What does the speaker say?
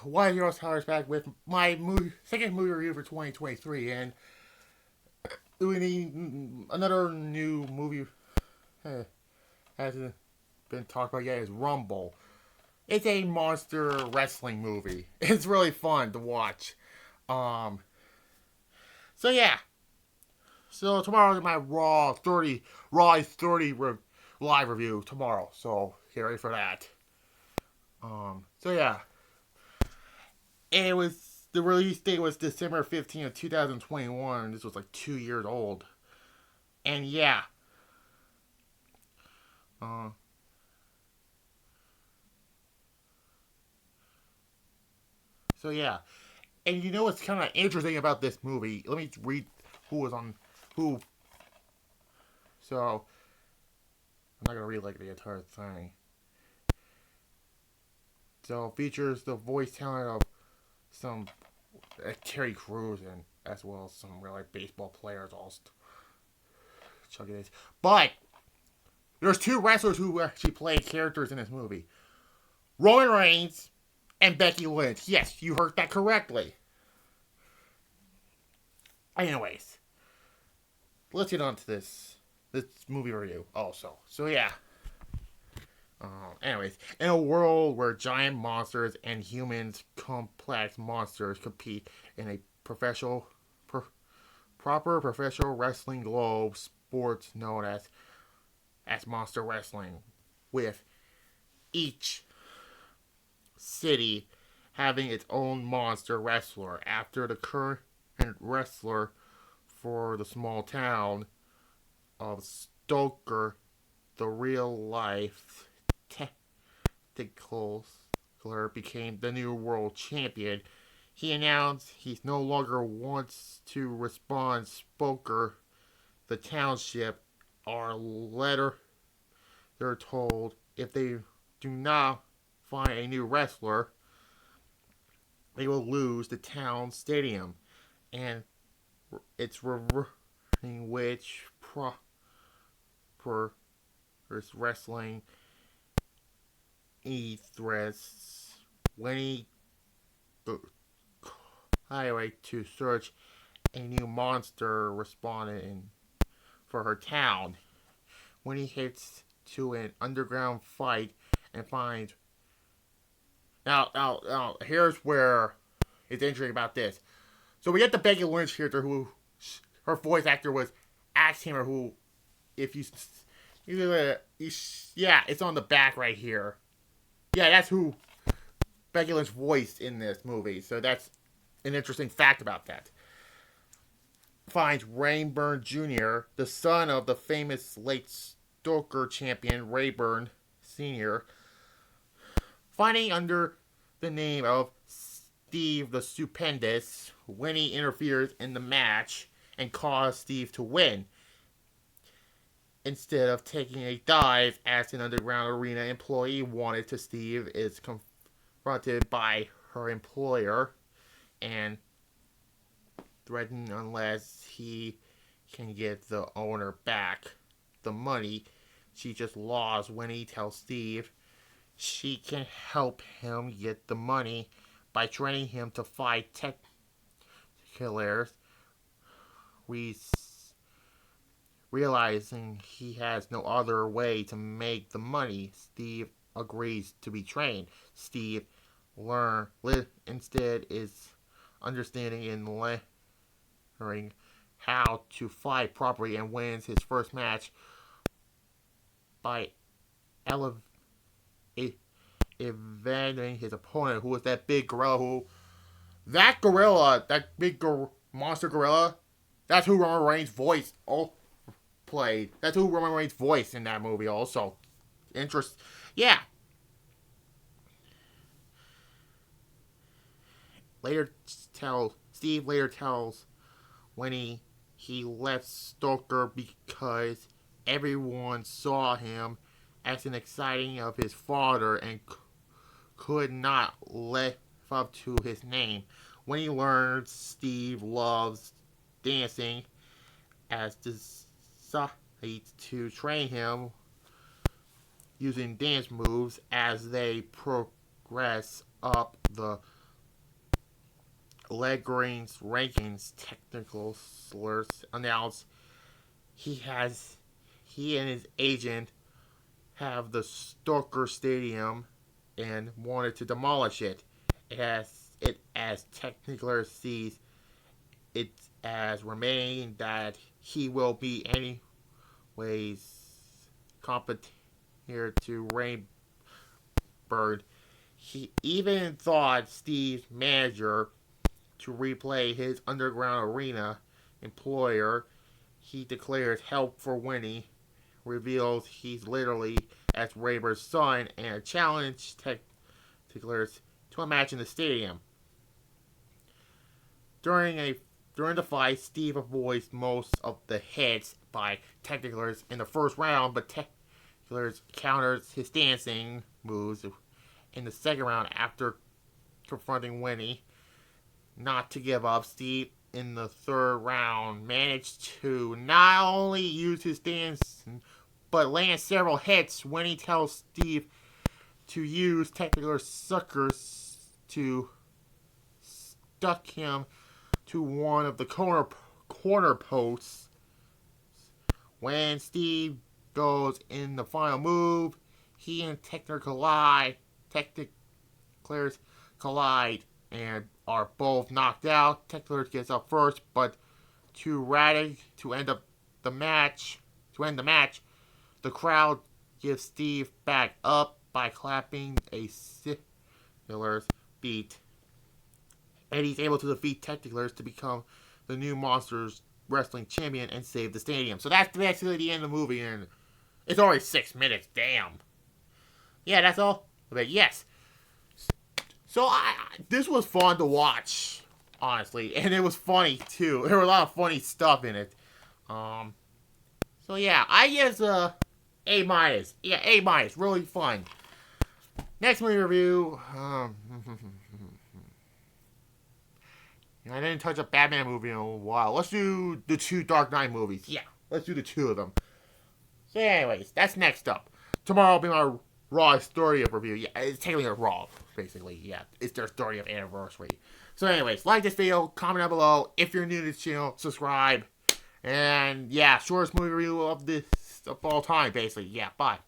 Why Heroes Towers back with my second movie review for 2023, and we need another new movie hasn't been talked about yet is Rumble. It's a monster wrestling movie. It's really fun to watch. Um, so yeah, so tomorrow is my Raw 30 live review tomorrow. So get ready for that. So yeah, and the release date was December 15th, 2021. This was like 2 years old. And yeah. Uh, so yeah. And you know what's kind of interesting about this movie? Let me read who was on who. So I'm not gonna read like the entire thing. So it features the voice talent of some Terry Crews and as well as some real like baseball players all chugging this. But there's two wrestlers who actually played characters in this movie: Roman Reigns and Becky Lynch. Yes, you heard that correctly. Anyways, let's get on to this movie review also. So yeah. Anyways, in a world where giant monsters and humans, complex monsters compete in a pro, proper professional wrestling globe sports known as monster wrestling, with each city having its own monster wrestler. After the current wrestler for the small town of Stoker, the real life tactical became the new world champion. He announced he no longer wants to respond Spoker. The township are letter they're told if they do not find a new wrestler, they will lose the town stadium. And it's reversing which proper wrestling threats when he highway to search a new monster responding for her town. When he hits to an underground fight and finds now here's where it's interesting about this. So we get the Becky Lynch character who her voice actor was Axe Hammer, who if yeah, it's on the back right here. Yeah, that's who Becky Lynch voiced in this movie. So that's an interesting fact about that. Finds Rayburn Jr., the son of the famous late Stoker champion Rayburn Sr., fighting under the name of Steve the Stupendous. When he interferes in the match and causes Steve to win, instead of taking a dive as an underground arena employee wanted to. Steve is confronted by her employer and threatened unless he can get the owner back the money she just lost. When he tells Steve she can help him get the money by training him to fight tech killers. Realizing he has no other way to make the money, Steve agrees to be trained. Steve instead is understanding and learning how to fight properly and wins his first match by elevating his opponent, who was that big gorilla. That big monster gorilla, that's who Roman Reigns voiced. Played. That's who Roman Reigns voiced in that movie. Also, yeah. Steve later tells when he left Stoker because everyone saw him as an exciting of his father and could not live up to his name. When he learns Steve loves dancing, as decides to train him using dance moves as they progress up the Legreen's rankings technical slurs announced he and his agent have the Stoker Stadium and wanted to demolish it. As Technicolor sees it as remaining that he will be anyways compared to Rainbird. He even thought Steve's manager to replay his underground arena employer. He declares help for Winnie, reveals he's literally as Rainbird's son, and challenged Technicolor to a match in the stadium. During the fight, Steve avoids most of the hits by Technicolor in the first round, but Technicolor counters his dancing moves in the second round after confronting Winnie. Not to give up, Steve in the third round managed to not only use his dancing but land several hits. Winnie tells Steve to use Technicolor suckers to stuck him to one of the corner posts. When Steve goes in the final move, he and Technicolor collide and are both knocked out. Technicolor gets up first, but too erratic to end the match, the crowd gives Steve back up by clapping a Technicolor's beat. And he's able to defeat Technicolor to become the new Monsters Wrestling Champion and save the stadium. So that's basically the end of the movie, and it's already 6 minutes. Damn. Yeah, that's all. But yes. So this was fun to watch, honestly, and it was funny too. There were a lot of funny stuff in it. So yeah, I guess A-. Yeah, A-. Really fun. Next movie review. I didn't touch a Batman movie in a while. Let's do the 2 Dark Knight movies. Yeah, let's do the 2 of them. So anyways, that's next up. Tomorrow will be my Raw story of review. Yeah, it's technically a Raw, basically. Yeah, it's their story of anniversary. So anyways, like this video, comment down below. If you're new to this channel, subscribe. And yeah, shortest movie review of all time, basically. Yeah, bye.